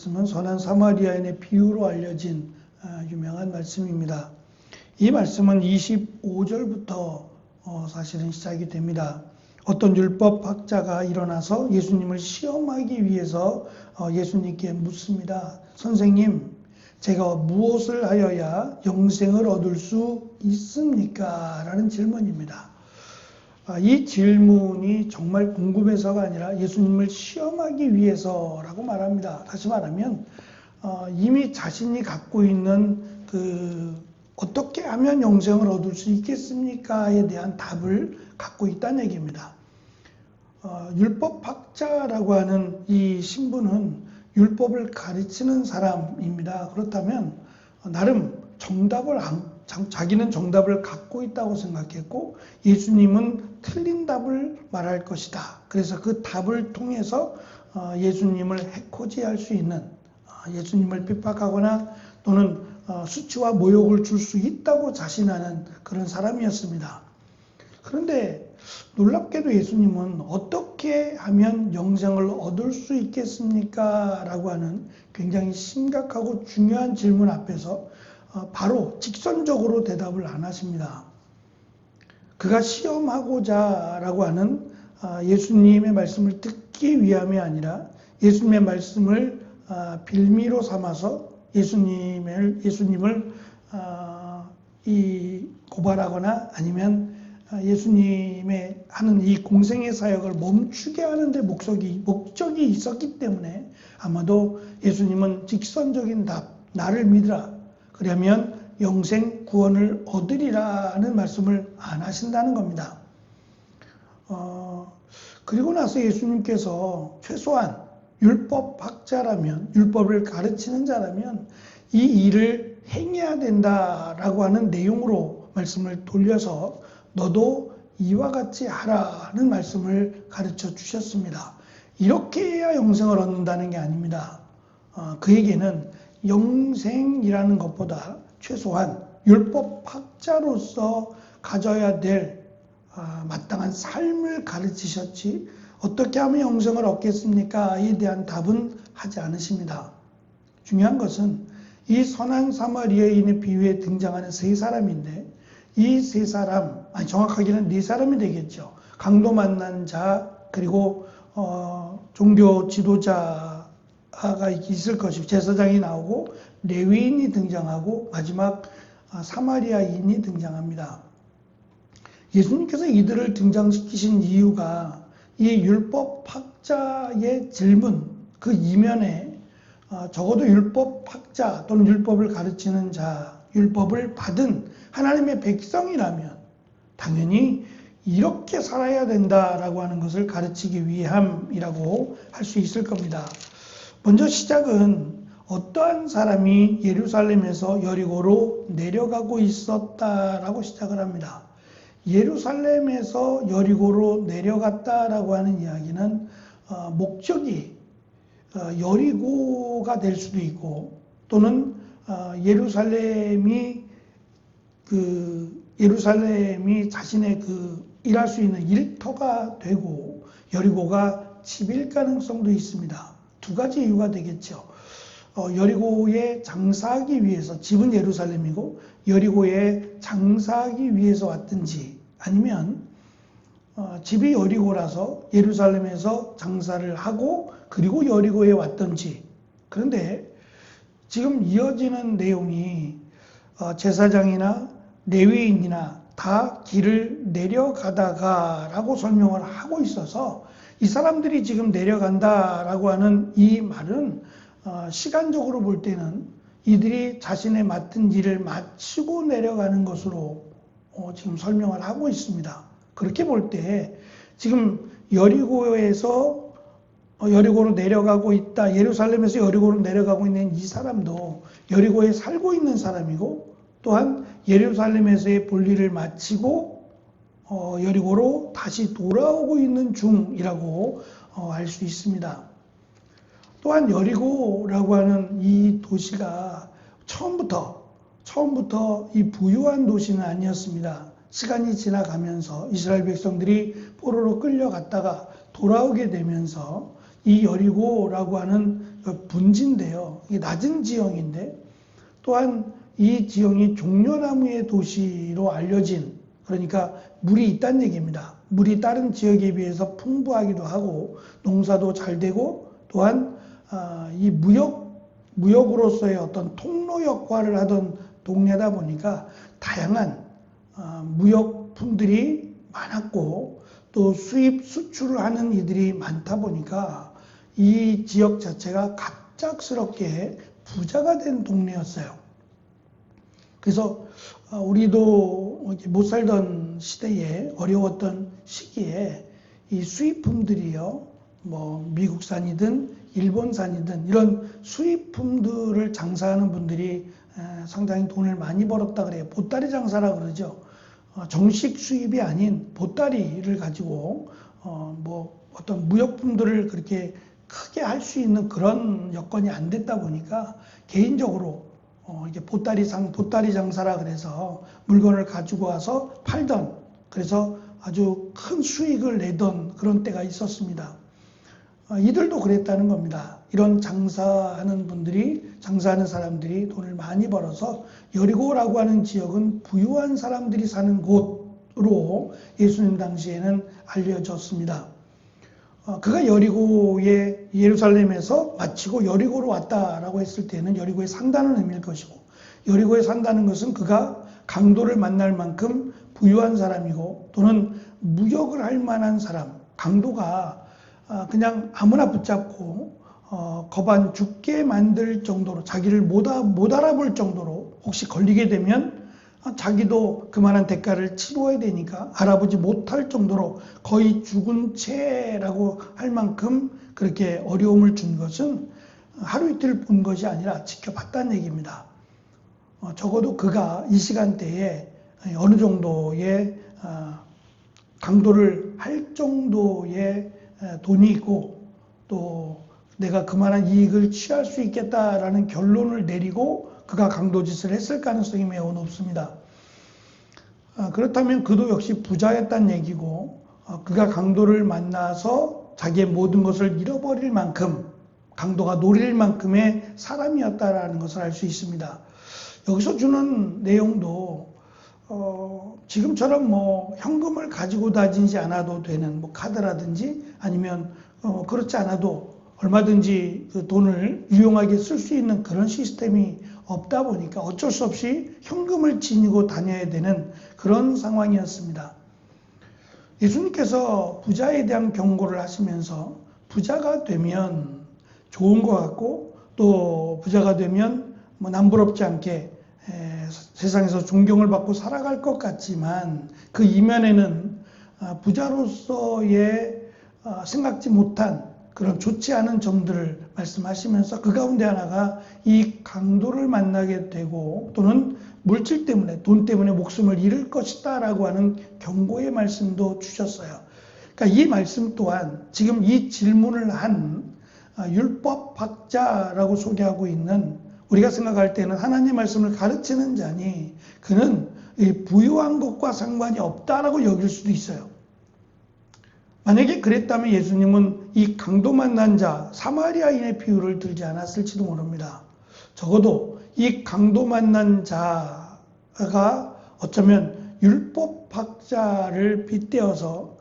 말씀은 선한 사마리아인의 비유로 알려진 유명한 말씀입니다. 이 말씀은 25절부터 사실은 시작이 됩니다. 어떤 율법학자가 일어나서 예수님을 시험하기 위해서 예수님께 묻습니다. 선생님, 제가 무엇을 하여야 영생을 얻을 수 있습니까? 라는 질문입니다. 이 질문이 정말 궁금해서가 아니라 예수님을 시험하기 위해서라고 말합니다. 다시 말하면 이미 자신이 갖고 있는 어떻게 하면 영생을 얻을 수 있겠습니까에 대한 답을 갖고 있다는 얘기입니다. 율법학자라고 하는 이 신분은 율법을 가르치는 사람입니다. 그렇다면 나름 자기는 정답을 갖고 있다고 생각했고 예수님은 틀린 답을 말할 것이다. 그래서 그 답을 통해서 예수님을 해코지할 수 있는, 예수님을 핍박하거나 또는 수치와 모욕을 줄 수 있다고 자신하는 그런 사람이었습니다. 그런데 놀랍게도 예수님은 어떻게 하면 영생을 얻을 수 있겠습니까? 라고 하는 굉장히 심각하고 중요한 질문 앞에서 바로 직선적으로 대답을 안 하십니다. 그가 시험하고자 라고 하는 예수님의 말씀을 듣기 위함이 아니라 예수님의 말씀을 빌미로 삼아서 예수님을 고발하거나 아니면 예수님의 하는 이 공생의 사역을 멈추게 하는 데 목적이 있었기 때문에 아마도 예수님은 직선적인 답, 나를 믿으라. 그러면 영생 구원을 얻으리라는 말씀을 안 하신다는 겁니다. 그리고 나서 예수님께서 최소한 율법학자라면, 율법을 가르치는 자라면 이 일을 행해야 된다라고 하는 내용으로 말씀을 돌려서 너도 이와 같이 하라는 말씀을 가르쳐 주셨습니다. 이렇게 해야 영생을 얻는다는 게 아닙니다. 그에게는 영생이라는 것보다 최소한 율법학자로서 가져야 될 마땅한 삶을 가르치셨지 어떻게 하면 영생을 얻겠습니까? 에 대한 답은 하지 않으십니다. 중요한 것은 이 선한 사마리아인의 비유에 등장하는 세 사람인데 이 세 사람, 정확하게는 네 사람이 되겠죠. 강도 만난 자, 그리고 종교 지도자가 있을 것이고 제사장이 나오고 레위인이 등장하고 마지막 사마리아인이 등장합니다. 예수님께서 이들을 등장시키신 이유가 이 율법학자의 질문, 그 이면에 적어도 율법학자 또는 율법을 가르치는 자, 율법을 받은 하나님의 백성이라면 당연히 이렇게 살아야 된다라고 하는 것을 가르치기 위함이라고 할 수 있을 겁니다. 먼저 시작은 어떠한 사람이 예루살렘에서 여리고로 내려가고 있었다라고 시작을 합니다. 예루살렘에서 여리고로 내려갔다라고 하는 이야기는 목적이 여리고가 될 수도 있고 또는 예루살렘이 자신의 일할 수 있는 일터가 되고 여리고가 집일 가능성도 있습니다. 두 가지 이유가 되겠죠. 여리고에 장사하기 위해서, 집은 예루살렘이고 여리고에 장사하기 위해서 왔든지 아니면 집이 여리고라서 예루살렘에서 장사를 하고 그리고 여리고에 왔든지. 그런데 지금 이어지는 내용이 제사장이나 레위인이나 다 길을 내려가다가 라고 설명을 하고 있어서 이 사람들이 지금 내려간다라고 하는 이 말은 시간적으로 볼 때는 이들이 자신의 맡은 일을 마치고 내려가는 것으로 지금 설명을 하고 있습니다. 그렇게 볼 때 지금 여리고로 내려가고 있다, 예루살렘에서 여리고로 내려가고 있는 이 사람도 여리고에 살고 있는 사람이고 또한 예루살렘에서의 볼일을 마치고 여리고로 다시 돌아오고 있는 중이라고 알 수 있습니다. 또한 여리고라고 하는 이 도시가 처음부터 이 부유한 도시는 아니었습니다. 시간이 지나가면서 이스라엘 백성들이 포로로 끌려갔다가 돌아오게 되면서 이 여리고라고 하는 분지인데요. 이게 낮은 지형인데 또한 이 지형이 종려나무의 도시로 알려진, 그러니까 물이 있다는 얘기입니다. 물이 다른 지역에 비해서 풍부하기도 하고 농사도 잘 되고 또한 이 무역으로서의 어떤 통로 역할을 하던 동네다 보니까 다양한 무역품들이 많았고 또 수입 수출을 하는 이들이 많다 보니까 이 지역 자체가 갑작스럽게 부자가 된 동네였어요. 그래서 우리도 못 살던 시대에 어려웠던 시기에 이 수입품들이요, 뭐 미국산이든 일본산이든 이런 수입품들을 장사하는 분들이 상당히 돈을 많이 벌었다 그래요. 보따리 장사라 그러죠. 정식 수입이 아닌 보따리를 가지고 뭐 어떤 무역품들을 그렇게 크게 할 수 있는 그런 여건이 안 됐다 보니까 개인적으로 이게 보따리 장사라 그래서 물건을 가지고 와서 팔던, 그래서 아주 큰 수익을 내던 그런 때가 있었습니다. 이들도 그랬다는 겁니다. 이런 장사하는 사람들이 돈을 많이 벌어서 여리고라고 하는 지역은 부유한 사람들이 사는 곳으로 예수님 당시에는 알려졌습니다. 그가 여리고에 예루살렘에서 마치고 여리고로 왔다라고 했을 때는 여리고에 산다는 의미일 것이고, 여리고에 산다는 것은 그가 강도를 만날 만큼 부유한 사람이고 또는 무역을 할 만한 사람, 강도가 그냥 아무나 붙잡고 거반 죽게 만들 정도로, 자기를 못 알아볼 정도로, 혹시 걸리게 되면 자기도 그만한 대가를 치러야 되니까 알아보지 못할 정도로 거의 죽은 채라고 할 만큼 그렇게 어려움을 준 것은 하루 이틀 본 것이 아니라 지켜봤다는 얘기입니다. 적어도 그가 이 시간대에 어느 정도의 강도를 할 정도의 돈이 있고 또 내가 그만한 이익을 취할 수 있겠다라는 결론을 내리고 그가 강도짓을 했을 가능성이 매우 높습니다. 그렇다면 그도 역시 부자였다는 얘기고, 그가 강도를 만나서 자기의 모든 것을 잃어버릴 만큼, 강도가 노릴 만큼의 사람이었다라는 것을 알 수 있습니다. 여기서 주는 내용도 지금처럼 뭐 현금을 가지고 다니지 않아도 되는 뭐 카드라든지 아니면 그렇지 않아도 얼마든지 그 돈을 유용하게 쓸 수 있는 그런 시스템이 없다 보니까 어쩔 수 없이 현금을 지니고 다녀야 되는 그런 상황이었습니다. 예수님께서 부자에 대한 경고를 하시면서 부자가 되면 좋은 것 같고 또 부자가 되면 뭐 남부럽지 않게 세상에서 존경을 받고 살아갈 것 같지만 그 이면에는 부자로서의 생각지 못한 그런 좋지 않은 점들을 말씀하시면서 그 가운데 하나가 이 강도를 만나게 되고 또는 물질 때문에, 돈 때문에 목숨을 잃을 것이다 라고 하는 경고의 말씀도 주셨어요. 그러니까 이 말씀 또한 지금 이 질문을 한 율법학자라고 소개하고 있는, 우리가 생각할 때는 하나님의 말씀을 가르치는 자니 그는 부유한 것과 상관이 없다라고 여길 수도 있어요. 만약에 그랬다면 예수님은 이 강도 만난 자 사마리아인의 비유를 들지 않았을지도 모릅니다. 적어도 이 강도 만난 자가 어쩌면 율법학자를 빗대어서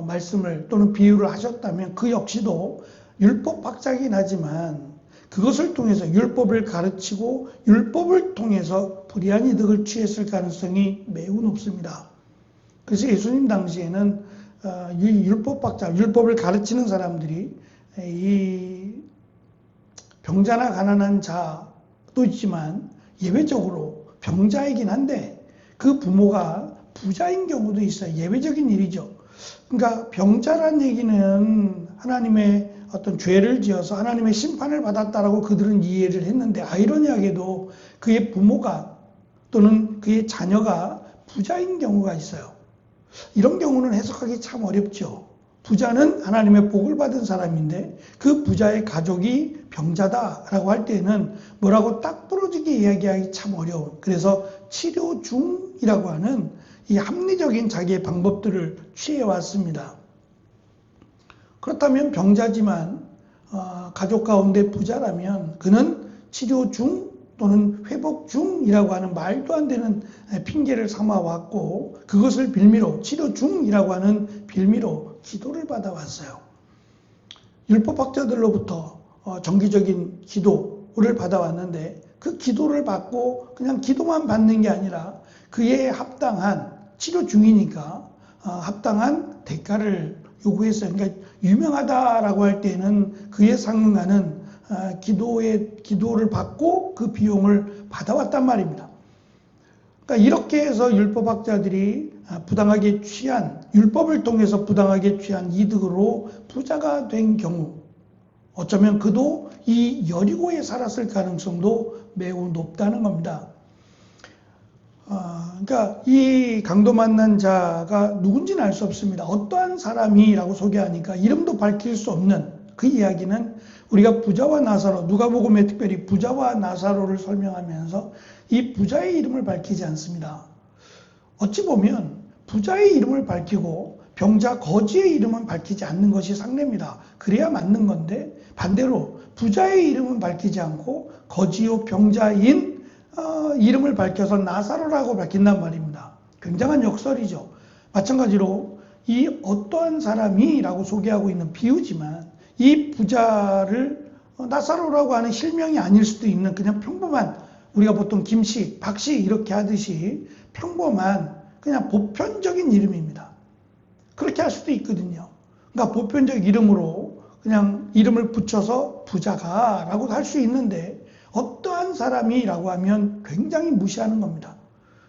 말씀을 또는 비유를 하셨다면 그 역시도 율법학자이긴 하지만 그것을 통해서 율법을 가르치고 율법을 통해서 불의한 이득을 취했을 가능성이 매우 높습니다. 그래서 예수님 당시에는 이 율법학자, 율법을 가르치는 사람들이 이 병자나 가난한 자도 있지만 예외적으로 병자이긴 한데 그 부모가 부자인 경우도 있어요. 예외적인 일이죠. 그러니까 병자란 얘기는 하나님의 어떤 죄를 지어서 하나님의 심판을 받았다라고 그들은 이해를 했는데, 아이러니하게도 그의 부모가 또는 그의 자녀가 부자인 경우가 있어요. 이런 경우는 해석하기 참 어렵죠. 부자는 하나님의 복을 받은 사람인데 그 부자의 가족이 병자다라고 할 때는 뭐라고 딱 부러지게 이야기하기 참 어려운, 그래서 치료 중이라고 하는 이 합리적인 자기의 방법들을 취해왔습니다. 그렇다면 병자지만 가족 가운데 부자라면 그는 치료 중 또는 회복 중이라고 하는 말도 안 되는 핑계를 삼아왔고, 그것을 빌미로 치료 중이라고 하는 빌미로 기도를 받아왔어요. 율법학자들로부터 정기적인 기도를 받아왔는데, 그 기도를 받고 그냥 기도만 받는 게 아니라 그에 합당한, 치료 중이니까 합당한 대가를 요구했어요. 그러니까 유명하다라고 할 때는 그에 상응하는 기도를 받고 그 비용을 받아왔단 말입니다. 그러니까 이렇게 해서 율법학자들이 부당하게 취한, 율법을 통해서 부당하게 취한 이득으로 부자가 된 경우, 어쩌면 그도 이 여리고에 살았을 가능성도 매우 높다는 겁니다. 그러니까 이 강도 만난 자가 누군지는 알 수 없습니다. 어떠한 사람이라고 소개하니까 이름도 밝힐 수 없는 그 이야기는, 우리가 부자와 나사로, 누가복음에 특별히 부자와 나사로를 설명하면서 이 부자의 이름을 밝히지 않습니다. 어찌 보면 부자의 이름을 밝히고 병자 거지의 이름은 밝히지 않는 것이 상례입니다. 그래야 맞는 건데, 반대로 부자의 이름은 밝히지 않고 거지요 병자인 이름을 밝혀서 나사로라고 밝힌단 말입니다. 굉장한 역설이죠. 마찬가지로 이 어떠한 사람이라고 소개하고 있는 비유지만, 이 부자를 나사로라고 하는 실명이 아닐 수도 있는 그냥 평범한, 우리가 보통 김씨, 박씨 이렇게 하듯이 평범한 그냥 보편적인 이름입니다. 그렇게 할 수도 있거든요. 그러니까 보편적 이름으로 그냥 이름을 붙여서 부자가 라고 할 수 있는데, 어떠한 사람이라고 하면 굉장히 무시하는 겁니다.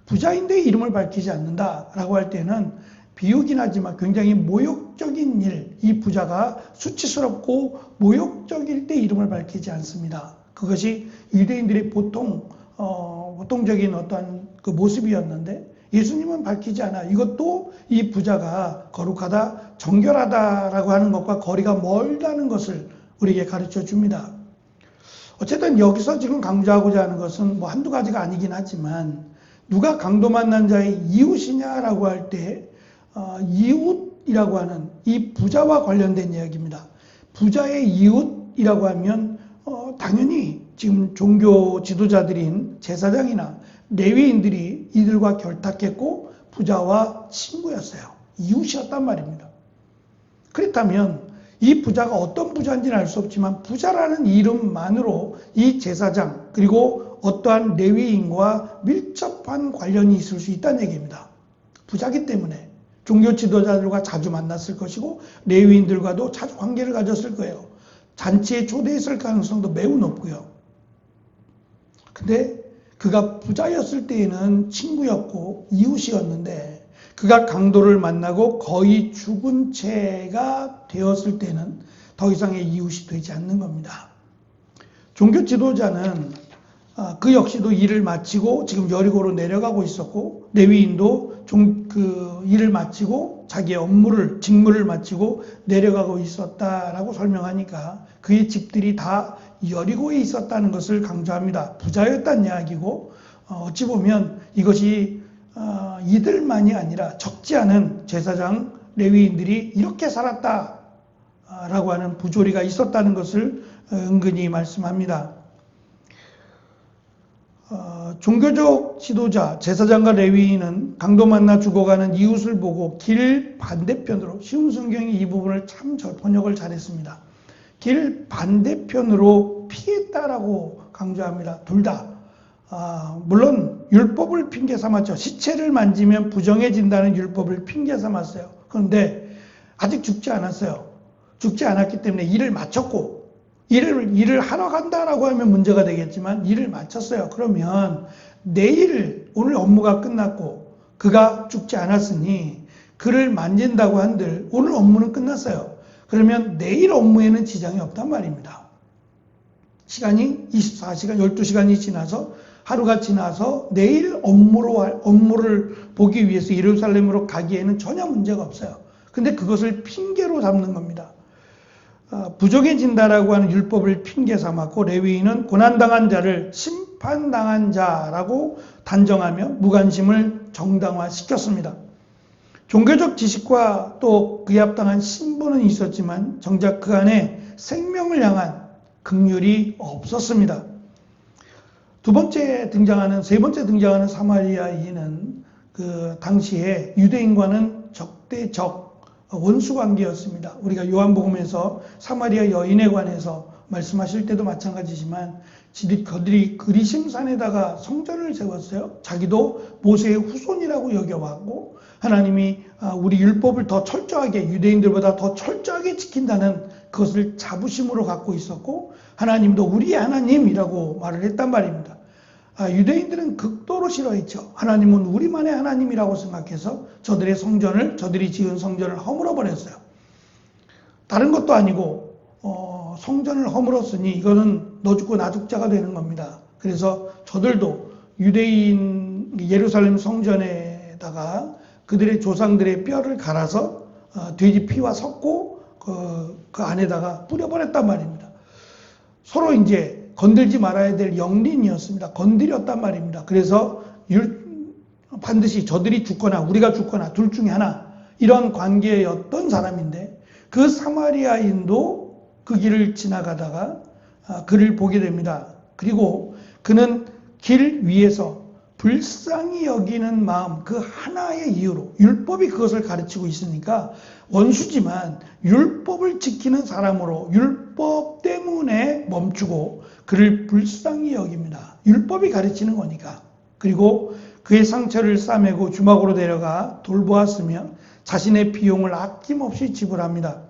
부자인데 이름을 밝히지 않는다라고 할 때는 비유긴 하지만 굉장히 모욕적인 일, 이 부자가 수치스럽고 모욕적일 때 이름을 밝히지 않습니다. 그것이 유대인들의 보통적인 어떠한 그 모습이었는데, 예수님은 밝히지 않아. 이것도 이 부자가 거룩하다, 정결하다라고 하는 것과 거리가 멀다는 것을 우리에게 가르쳐 줍니다. 어쨌든 여기서 지금 강조하고자 하는 것은 뭐 한두 가지가 아니긴 하지만, 누가 강도 만난 자의 이웃이냐라고 할 때 이웃이라고 하는 이 부자와 관련된 이야기입니다. 부자의 이웃이라고 하면 당연히 지금 종교 지도자들인 제사장이나 레위인들이 이들과 결탁했고 부자와 친구였어요. 이웃이었단 말입니다. 그렇다면 이 부자가 어떤 부자인지는 알 수 없지만 부자라는 이름만으로 이 제사장 그리고 어떠한 레위인과 밀접한 관련이 있을 수 있다는 얘기입니다. 부자기 때문에 종교 지도자들과 자주 만났을 것이고 레위인들과도 자주 관계를 가졌을 거예요. 잔치에 초대했을 가능성도 매우 높고요. 근데 그가 부자였을 때에는 친구였고 이웃이었는데, 그가 강도를 만나고 거의 죽은 채가 되었을 때는 더 이상의 이웃이 되지 않는 겁니다. 종교 지도자는 그 역시도 일을 마치고 지금 여리고로 내려가고 있었고, 레위인도 그 일을 마치고 자기의 직무를 마치고 내려가고 있었다라고 설명하니까 그의 집들이 다 여리고에 있었다는 것을 강조합니다. 부자였다는 이야기고, 어찌 보면 이것이 이들만이 아니라 적지 않은 제사장, 레위인들이 이렇게 살았다라고 하는 부조리가 있었다는 것을 은근히 말씀합니다. 종교적 지도자, 제사장과 레위인은 강도 만나 죽어가는 이웃을 보고 길 반대편으로, 쉬운 성경이 이 부분을 참 번역을 잘했습니다. 길 반대편으로 피했다라고 강조합니다. 둘 다. 물론 율법을 핑계 삼았죠. 시체를 만지면 부정해진다는 율법을 핑계 삼았어요. 그런데 아직 죽지 않았어요. 죽지 않았기 때문에 일을 마쳤고, 일을 하러 간다라고 하면 문제가 되겠지만 일을 마쳤어요. 그러면 내일, 오늘 업무가 끝났고 그가 죽지 않았으니 그를 만진다고 한들 오늘 업무는 끝났어요. 그러면 내일 업무에는 지장이 없단 말입니다. 시간이 24시간, 12시간이 지나서 하루가 지나서 내일 업무를 보기 위해서 예루살렘으로 가기에는 전혀 문제가 없어요. 근데 그것을 핑계로 삼는 겁니다. 부정해진다라고 하는 율법을 핑계 삼았고, 레위인은 고난당한 자를 심판당한 자라고 단정하며 무관심을 정당화시켰습니다. 종교적 지식과 또 그에 합당한 신분은 있었지만 정작 그 안에 생명을 향한 긍휼이 없었습니다. 세 번째 등장하는 사마리아인은 그 당시에 유대인과는 적대적 원수 관계였습니다. 우리가 요한복음에서 사마리아 여인에 관해서 말씀하실 때도 마찬가지지만 그들이 그리심산에다가 성전을 세웠어요. 자기도 모세의 후손이라고 여겨왔고 하나님이 우리 율법을 더 철저하게 유대인들보다 더 철저하게 지킨다는 그것을 자부심으로 갖고 있었고 하나님도 우리의 하나님이라고 말을 했단 말입니다. 유대인들은 극도로 싫어했죠. 하나님은 우리만의 하나님이라고 생각해서 저들이 지은 성전을 허물어 버렸어요. 다른 것도 아니고 성전을 허물었으니 이거는 너 죽고 나 죽자가 되는 겁니다. 그래서 저들도 유대인 예루살렘 성전에다가 그들의 조상들의 뼈를 갈아서 돼지 피와 섞고 그 안에다가 뿌려버렸단 말입니다. 서로 이제 건들지 말아야 될 영린이었습니다. 건드렸단 말입니다. 그래서 반드시 저들이 죽거나 우리가 죽거나 둘 중에 하나 이런 관계였던 사람인데 그 사마리아인도 그 길을 지나가다가 그를 보게 됩니다. 그리고 그는 길 위에서 불쌍히 여기는 마음 그 하나의 이유로 율법이 그것을 가르치고 있으니까 원수지만 율법을 지키는 사람으로 율법 때문에 멈추고 그를 불쌍히 여깁니다. 율법이 가르치는 거니까. 그리고 그의 상처를 싸매고 주막으로 데려가 돌보았으며 자신의 비용을 아낌없이 지불합니다.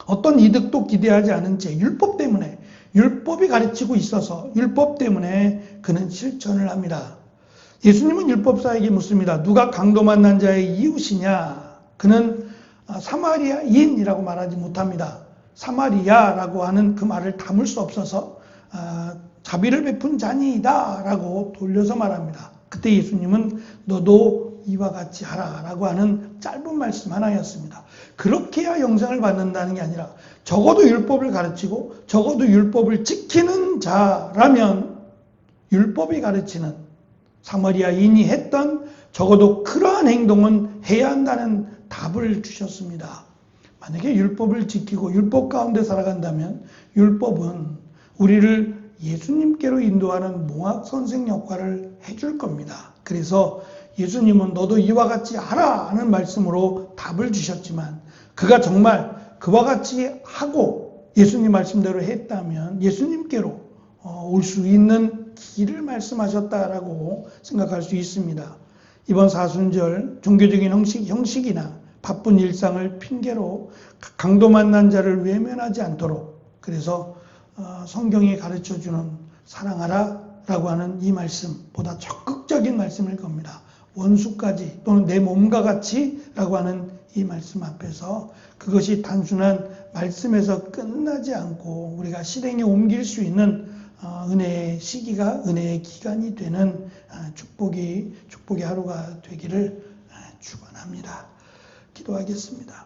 어떤 이득도 기대하지 않은 채 율법 때문에 율법이 가르치고 있어서 율법 때문에 그는 실천을 합니다. 예수님은 율법사에게 묻습니다. 누가 강도 만난 자의 이웃이냐? 그는 사마리아인이라고 말하지 못합니다. 사마리아라고 하는 그 말을 담을 수 없어서 자비를 베푼 자니이다 라고 돌려서 말합니다. 그때 예수님은 너도 이와 같이 하라 라고 하는 짧은 말씀 하나였습니다. 그렇게 해야 영생을 받는다는 게 아니라 적어도 율법을 가르치고 적어도 율법을 지키는 자라면 율법이 가르치는 사마리아인이 했던 적어도 그러한 행동은 해야 한다는 답을 주셨습니다. 만약에 율법을 지키고 율법 가운데 살아간다면 율법은 우리를 예수님께로 인도하는 몽학선생 역할을 해줄 겁니다. 그래서 예수님은 너도 이와 같이 하라 하는 말씀으로 답을 주셨지만 그가 정말 그와 같이 하고 예수님 말씀대로 했다면 예수님께로 올 수 있는 길을 말씀하셨다라고 생각할 수 있습니다. 이번 사순절 종교적인 형식이나 바쁜 일상을 핑계로 강도 만난 자를 외면하지 않도록 그래서 성경이 가르쳐주는 사랑하라 라고 하는 이 말씀보다 적극적인 말씀일 겁니다. 원수까지 또는 내 몸과 같이 라고 하는 이 말씀 앞에서 그것이 단순한 말씀에서 끝나지 않고 우리가 실행에 옮길 수 있는 은혜의 시기가 은혜의 기간이 되는 축복의 하루가 되기를 축원합니다. 기도하겠습니다.